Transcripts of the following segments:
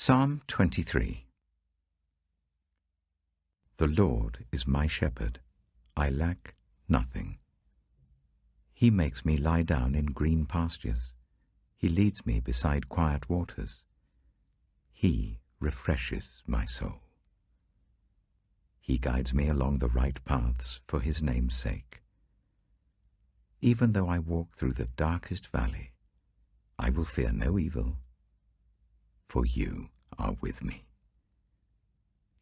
Psalm 23. The Lord is my shepherd, I lack nothing. He makes me lie down in green pastures. He leads me beside quiet waters. He refreshes my soul. He guides me along the right paths for his name's sake. Even though I walk through the darkest valley, I will fear no evil, for you are with me.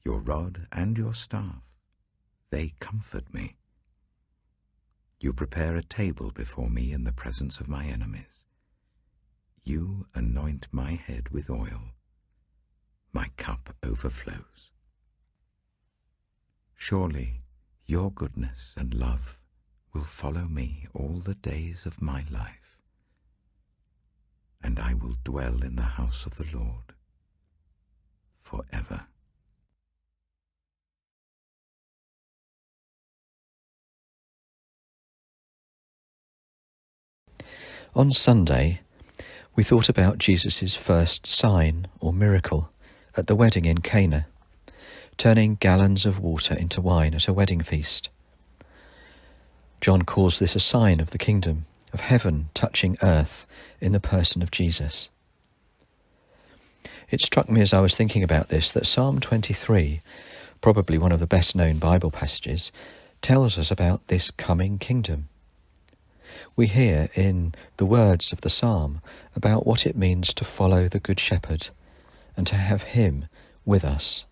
Your rod and your staff, they comfort me. You prepare a table before me in the presence of my enemies. You anoint my head with oil. My cup overflows. Surely your goodness and love will follow me all the days of my life, and I will dwell in the house of the Lord forever. On Sunday, we thought about Jesus' first sign or miracle at the wedding in Cana, turning gallons of water into wine at a wedding feast. John calls this a sign of the kingdom, of heaven touching earth in the person of Jesus. It struck me as I was thinking about this that Psalm 23, probably one of the best-known Bible passages, tells us about this coming kingdom. We hear in the words of the psalm about what it means to follow the Good Shepherd and to have him with us.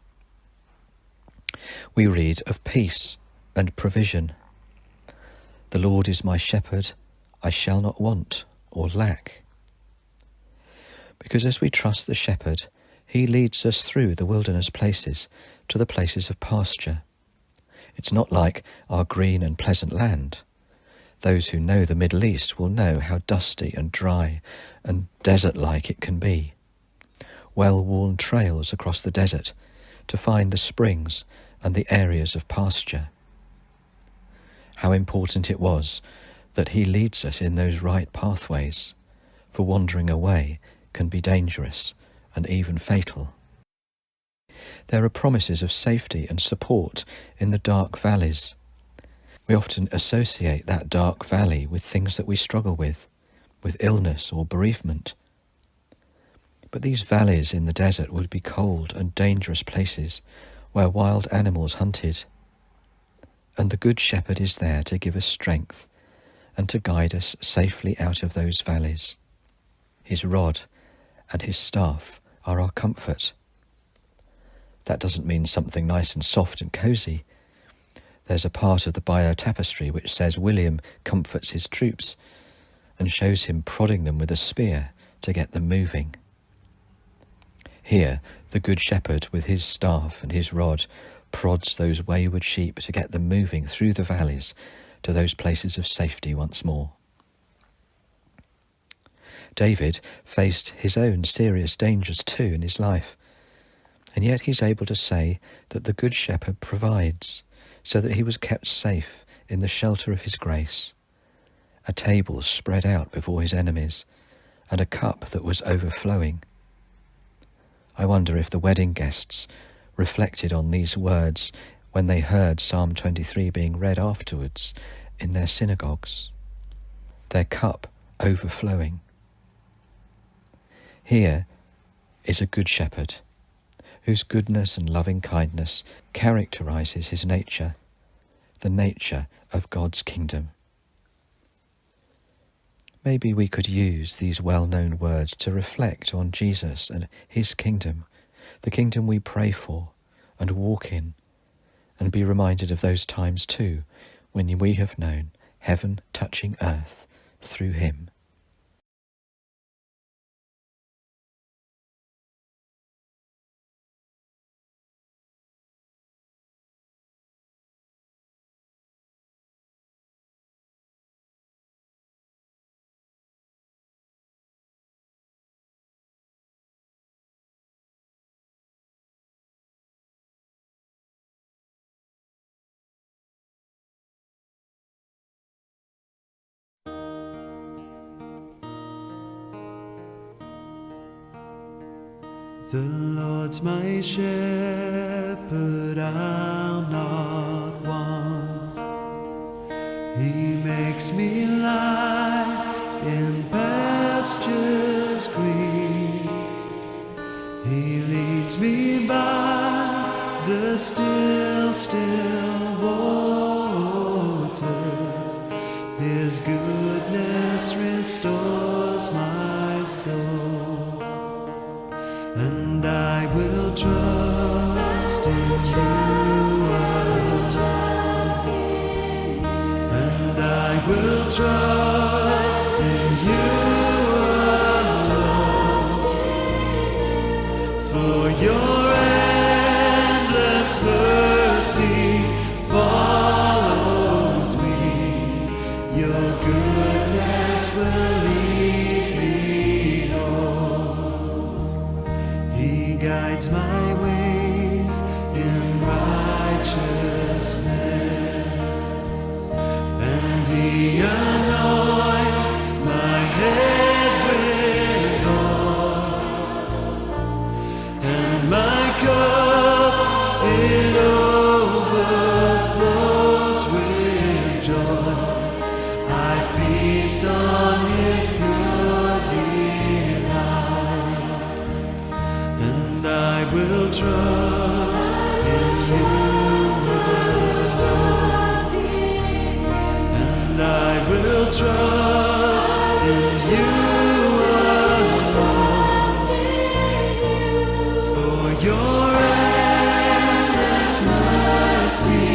We read of peace and provision. The Lord is my shepherd, I shall not want or lack. Because as we trust the shepherd, he leads us through the wilderness places to the places of pasture. It's not like our green and pleasant land. Those who know the Middle East will know how dusty and dry and desert-like it can be. Well-worn trails across the desert to find the springs and the areas of pasture. How important it was that he leads us in those right pathways, for wandering away can be dangerous and even fatal. There are promises of safety and support in the dark valleys. We often associate that dark valley with things that we struggle with illness or bereavement. But these valleys in the desert would be cold and dangerous places where wild animals hunted. And the Good Shepherd is there to give us strength and to guide us safely out of those valleys. His rod and his staff are our comfort. That doesn't mean something nice and soft and cosy. There's a part of the Bayeux tapestry which says William comforts his troops and shows him prodding them with a spear to get them moving. Here, the Good Shepherd with his staff and his rod prods those wayward sheep to get them moving through the valleys to those places of safety once more. David faced his own serious dangers too in his life, and yet he's able to say that the Good Shepherd provides, so that he was kept safe in the shelter of his grace. A table spread out before his enemies, and a cup that was overflowing. I wonder if the wedding guests reflected on these words when they heard Psalm 23 being read afterwards in their synagogues. Their cup overflowing. Here is a Good Shepherd, whose goodness and loving kindness characterizes his nature, the nature of God's kingdom. Maybe we could use these well-known words to reflect on Jesus and his kingdom, the kingdom we pray for and walk in, and be reminded of those times too when we have known heaven touching earth through him. The Lord's my shepherd, I'll not want. He makes me lie in pastures green. He leads me by the still, still waters. His goodness restores my soul. And I will trust in you alone. And I will trust in you alone. For your endless mercy follows me. Your goodness will lead me home. He guides my ways in righteousness, and He anoints my head with oil, and my cup it overflows with joy. I feast on His pure delights, and I will trust in you alone. And I will trust in you alone. For your endless mercy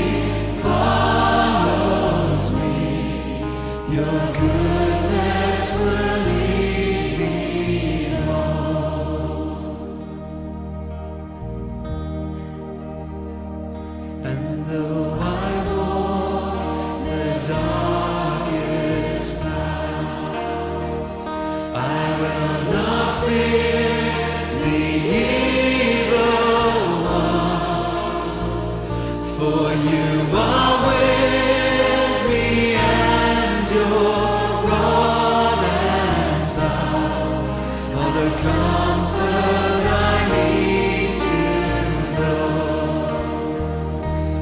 follows me. Your goodness will lead me home. And though I walk the darkest path, I will not fear the evil one. For you are with me, and your rod and staff are the comfort I need to know.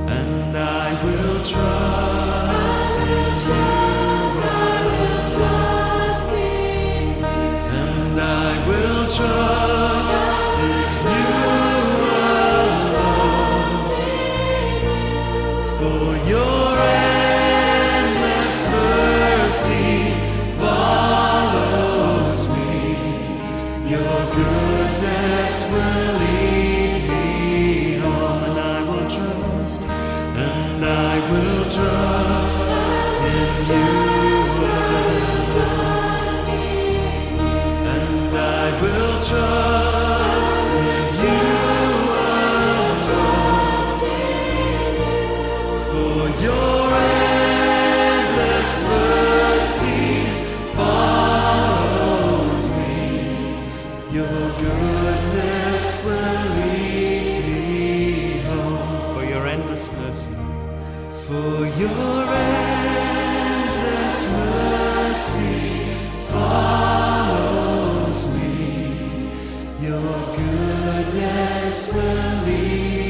And I will trust in you alone. And I will trust in you alone. For your endless mercy follows me. Your goodness will lead me home. And I will trust, and I will trust in you alone. And I will trust in you alone. For your endless mercy follows me. Your goodness will lead me home. For your endless mercy. For your endless mercy follows me. Your goodness will lead